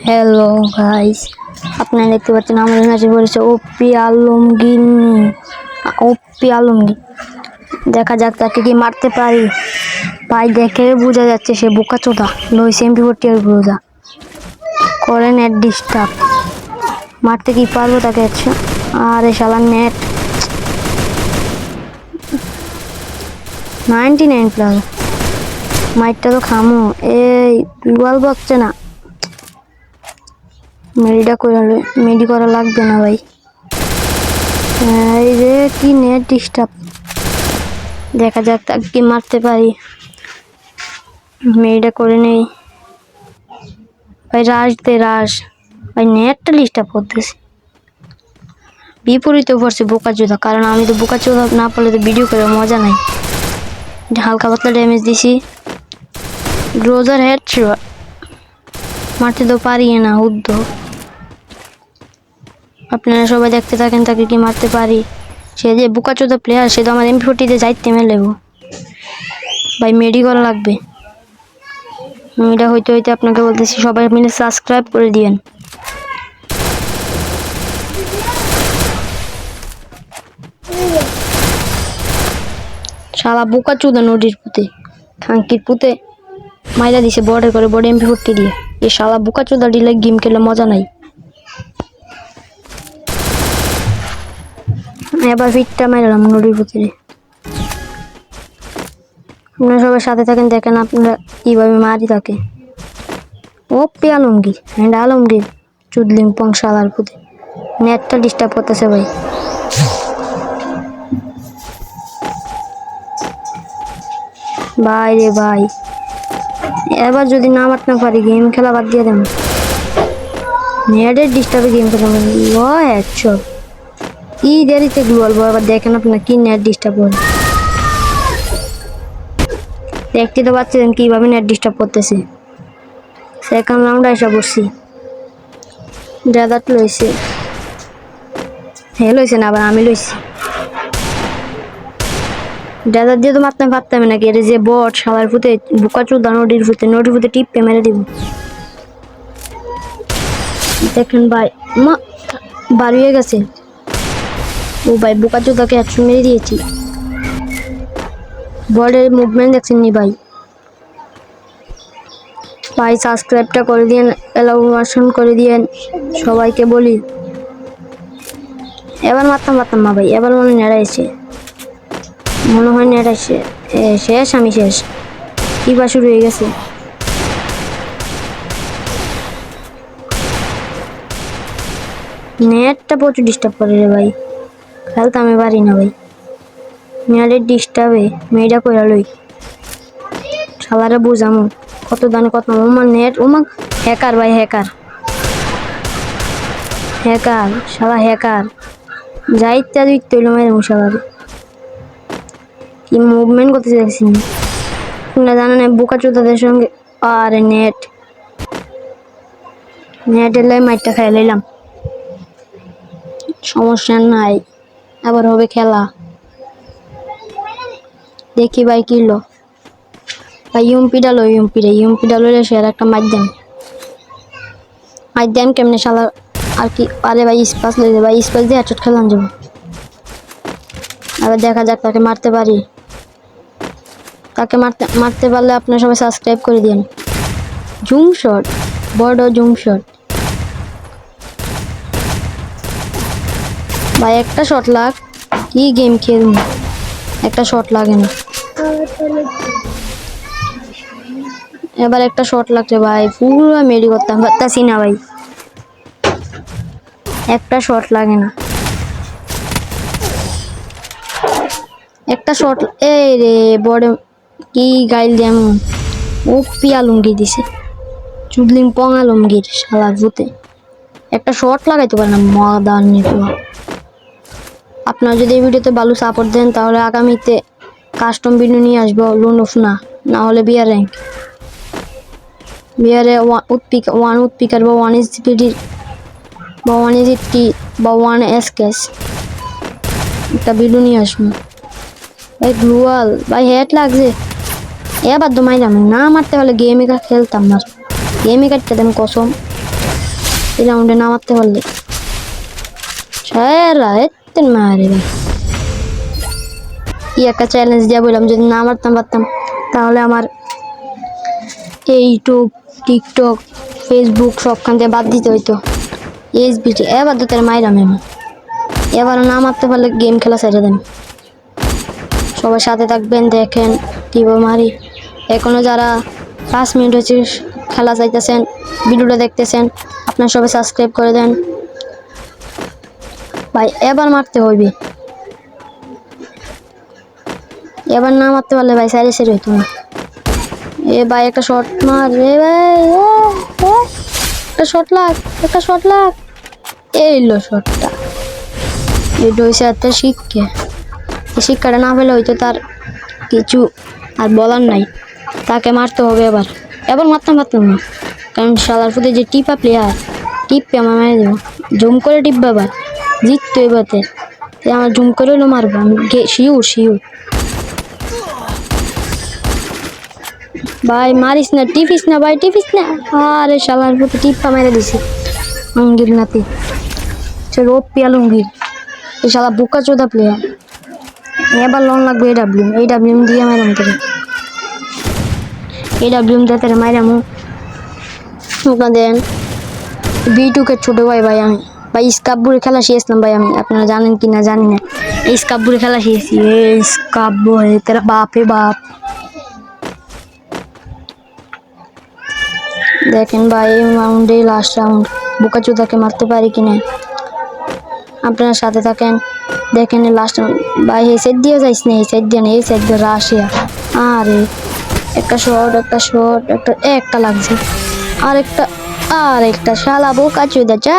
Hello guys, আপনারা দেখতে পাচ্ছেন আমাদের ম্যাচে পড়েছে ওপি আলমগীর। দেখা যাক তাকে কি মারতে পারি। ভাই দেখে বোঝা যাচ্ছে সে বোকাচোদা। লইছে MP40 এর গ্রোজা করে নেট ডিস্টার্ব। মারতে কি পারবো তাকে? আরে শালা নেট 99 প্লাস। মাইটটা তো খামো। এই গোয়াল বকছে না। মেডি করা লাগবে না ভাই। এই যে কি নেট ডিস্টার্ব। দেখা যাক তাকে কি মারতে পারি। মেডিটা করে নেই ভাই। রাশ ভাই, নেটটা ডিস্টার্ব করতেছে। বিপরীতে পড়ছে বোকাচোদা, কারণ আমি তো বোকাচোদা না পড়লে তো ভিডিও করে মজা নাই। হালকা পাতলা ড্যামেজ দিছি। গ্রোজার হেডশট মারতে তো পারি না উদ্দ। আপনারা সবাই দেখতে থাকেন তাকে কি মারতে পারি। সে যে বোকাচোদা প্লেয়ার, সে তো আমার MP40 যাইতে মেলেবো ভাই। মেডি করা লাগবে। এটা হইতে হইতে আপনাকে বলতেছি সবাই মিলে সাবস্ক্রাইব করে দিবেন। শালা বোকাচোদা নদীর পুঁতে খাঙ্কির পুঁতে মাইরা দিছে বর্ডার করে বড় MP40 দিয়ে। এই শালা বোকাচোদা ডিলে গেম খেলে মজা নাই। এবার ফিটটা মাইরালাম নদীর পুঁতে। আপনারা সবাই সাথে থাকেন, দেখেন আপনারা কিভাবে মারি তাকে। ওপি আলমগীর হ্যান্ড আলমগীর চুদলিং পং শালার পুঁতে। নেটটা ডিস্টার্ব করতেছে ভাই। ভাই রে ভাই, এবার যদি না মারতে পারি গেম খেলা বাদ দিয়ে দেন। নেটের ডিস্টার্বে গেম খেলা হেডশট কি দেরিতে গ্লোয়াল বল। আবার দেখেন আপনার কি নেট ডিস্টার্ব করে। দেখতে তো পাচ্ছেন কিভাবে নেট ডিস্টার্ব করতেছে। সেকেন্ড রাউন্ডে এসে বসছি। ডেজার্ট লইছে, হে লইছে না, আবার আমি লইছি। ডেজার্ট দিয়ে তো মারতে পারতাম নাকি। এর যে বট সবার ফুটে বোকাচোদা নদীর ফুটে টিপে মেরে দিব। দেখেন ভাই মা বাড়িয়ে গেছে। ও ভাই বোকাচোদাকে 100 মেরে দিয়েছি। বর্ডের মুভমেন্ট দেখছেন নি ভাই। ভাই সাবস্ক্রাইবটা করে দিয়েন, এলাউশন করে দিয়েন সবাইকে বলি। এবার মারতাম না ভাই। এবার মনে হয় নেড়াইছে শেষ। আমি শেষ। কি বা শুরু হয়ে গেছে। নেটটা প্রচুর ডিস্টার্ব করে রে ভাই। খেলতে আমি পারি না ভাই। নেটের ডিস্টার্বে মেয়েটা করে লই শালারে বুঝামো কত দানে কত। ওমার নেট ওমা হ্যাকার ভাই, হ্যাকার শালা হ্যাকার। যা ইত্যাদি তৈল মেরে মশাবারে কি মুভমেন্ট করতে চাইছি না জানেন বোকাচোদাদের সঙ্গে। আরে নেটের লাই মাইটটা খাই লাইলাম। সমস্যা নাই, আবার হবে খেলা। দেখি ভাই কিলো ভাই। ইউমপিটা লইলে সে আর একটা মাইট দেন কেমনে শালা আর কি। আরে ভাই স্পাস লই দে ভাই। স্পাস দিয়ে হেডশট খেলাম যাবো। আবার দেখা যাক তাকে মারতে পারি। তাকে মারতে পারলে আপনারা সবাই সাবস্ক্রাইব করে দিন। জুম শট, বড় জুম শট ভাই। একটা শট লাগ কি গেম খেলবো, একটা শট লাগে না। এবার একটা শট লাগছে ভাই। পুরো মেডি করতাম পারতাছি না ভাই। একটা শট লাগে না। একটা শট এই রে বড় কি গাইল যেমন ওপি আলমগীর দিছে। চুদলিং পং আলমগীর শালা ভূতে। একটা শট লাগাইতে পারে না মদান নেটওয়ার্ক। আপনারা যদি এই ভিডিওতে ভালো সাপোর্ট দেন তাহলে আগামীতে কাস্টম ভিডিও নিয়ে আসবো। লোন অফ না হলে বিয়ার র্যাঙ্ক। বিয়ারে ওয়ান উৎপিকার বা 1 স্পিডি বা 1 ইজি বা 1 এসকেস একটা ভিডিও নিয়ে আসবো ভাই। গ্লুয়াল ভাই হেড লাগছে। এবার তো মাইলাম না মারতে পারলে গেমে খেলতাম না। গেমে কাটতে দেন কসম। এই রাউন্ডে না মারতে পারলে সারা এতেন মারে ভাই। কি একটা চ্যালেঞ্জ দিয়ে বললাম, যদি না মারতাম পারতাম তাহলে আমার ইউটিউব, টিকটক, ফেসবুক সবখান থেকে বাদ দিতে হইতো। এসবিটি এবার তো তার মাইরাম আমি, এবারও না মারতে পারলে গেম খেলা ছেড়ে দেন। সবার সাথে থাকবেন, দেখেন কীভাবে মারি। এখনও যারা 5 মিনিট হচ্ছে খেলা চাইতেছেন, ভিডিওটা দেখতেছেন, আপনার সবাই সাবস্ক্রাইব করে দেন ভাই। এবার মারতে হইবে, এবার না মারতে পারলে ভাই সাইডে সেরে হইতো না। এ ভাই একটা শট মার রে ভাই, একটা শট লাগ, একটা শট লাগ। এইলো শটটা, এটা হয়েছে একটা শিক্ষা। এই শিক্ষাটা না পেলে হয়তো তার কিছু আর বলার নাই, তাকে মারতে হবে। এবার এবার মারতাম পারতাম না, কারণ শালার ফুটে যে টিপা প্লেয়ার, টিপে আমার মেরে দেবো। জুম করে টিপবে আবার, জিততো এবারে। আমার জুম করে হলো মারবো আমি, শিউর শিউর। ভাই মারিস না, টিপিস না ভাই, টিপিস না। আরে শালার ফুটে টিপা মেরে দিছি আঙ্গির নাতি। চলো পিয়ালুঙ্গির, এই শালা বোকা চোদা প্লেয়ার। এবার লোন লাগবে এডাব্লিউএম দিয়ে মারাম করে, এডাব্লিউএম দিয়ে তারা মারামু। দেন B2K ছোটো ভাই ভাই আমি ভাই স্কাপবুরে খেলা শিখেছিলাম ভাই আমি, আপনারা জানেন কি না জানি না। এই স্কাপবুরে খেলা শিখেছি, এই স্কাপবু তেরা বাপে বাপ। দেখেন ভাই এই রাউন্ডে লাস্ট রাউন্ড, বোকা চোদাকে মারতে পারি কিনা। আপনারা সাথে থাকেন, দেখেন লাস্ট ভাই। এই সাইড দিয়ে যাইস না, এই সাইড দিয়ে না, এই সাইড দিয়ে রাশিয়া। আরে একটা শট, একটা শট, একটা লাগছে, আর একটা শালা বোকা চোদা।